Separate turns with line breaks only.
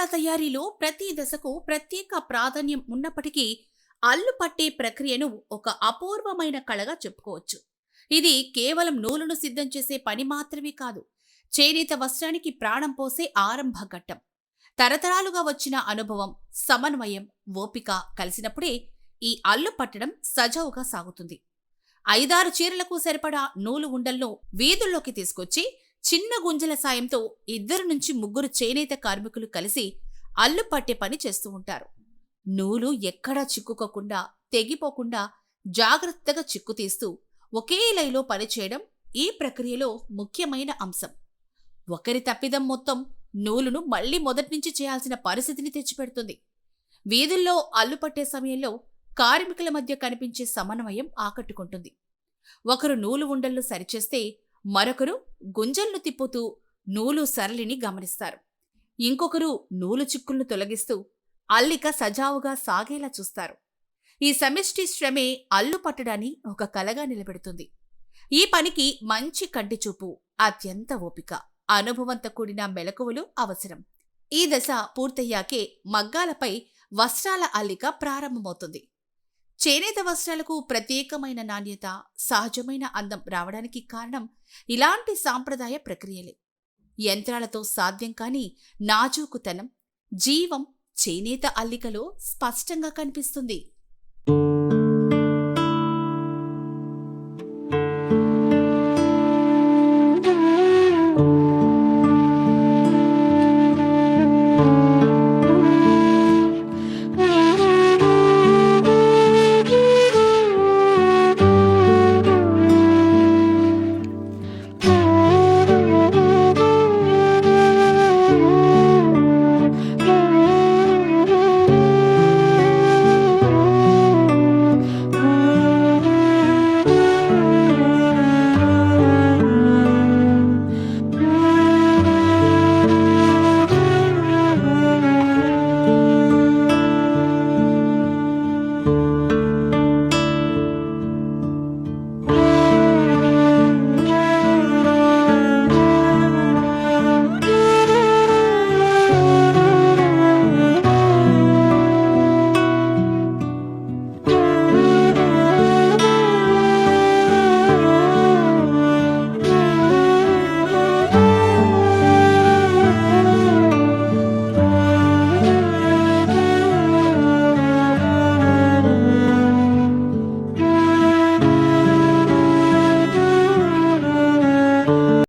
వస్త్రాల తయారీలో ప్రతి దశకు ప్రత్యేక ప్రాధాన్యం ఉన్నప్పటికీ అల్లు పట్టే ప్రక్రియను ఒక అపూర్వమైన కళగా చెప్పుకోవచ్చు. ఇది కేవలం నూలును సిద్ధం చేసే పని మాత్రమే కాదు, చేనేత వస్త్రానికి ప్రాణం పోసే ఆరంభ ఘట్టం. తరతరాలుగా వచ్చిన అనుభవం, సమన్వయం, ఓపిక కలిసినప్పుడే ఈ అల్లు పట్టడం సజావుగా సాగుతుంది. 5-6 చీరలకు సరిపడా నూలు ఉండలను వీధుల్లోకి తీసుకొచ్చి చిన్న గుంజల సాయంతో 2-3 చేనేత కార్మికులు కలిసి అల్లు పట్టే పని చేస్తూ ఉంటారు. నూలు ఎక్కడా చిక్కుకోకుండా, తెగిపోకుండా జాగ్రత్తగా చిక్కు తీస్తూ ఒకే లైలో పనిచేయడం ఈ ప్రక్రియలో ముఖ్యమైన అంశం. ఒకరి తప్పిదం మొత్తం నూలును మళ్లీ మొదట్నుంచి చేయాల్సిన పరిస్థితిని తెచ్చిపెడుతుంది. వీధుల్లో అల్లు పట్టే సమయంలో కార్మికుల మధ్య కనిపించే సమన్వయం ఆకట్టుకుంటుంది. ఒకరు నూలు ఉండళ్ళు సరిచేస్తే మరొకరు గుంజలను తిప్పుతూ నూలు సరళిని గమనిస్తారు. ఇంకొకరు నూలు చిక్కులను తొలగిస్తూ అల్లిక సజావుగా సాగేలా చూస్తారు. ఈ సమిష్టి శ్రమే అల్లు పట్టడాన్ని ఒక కళగా నిలబెడుతుంది. ఈ పనికి మంచి కంటిచూపు, అత్యంత ఓపిక, అనుభవంతో కూడిన మెలకువలు అవసరం. ఈ దశ పూర్తయ్యాకే మగ్గాలపై వస్త్రాల అల్లిక ప్రారంభమవుతుంది. చేనేత వస్త్రాలకు ప్రత్యేకమైన నాణ్యత, సహజమైన అందం రావడానికి కారణం ఇలాంటి సాంప్రదాయ ప్రక్రియలే. యంత్రాలతో సాధ్యం కాని నాజూకుతనం, జీవం చేనేత అల్లికలో స్పష్టంగా కనిపిస్తుంది.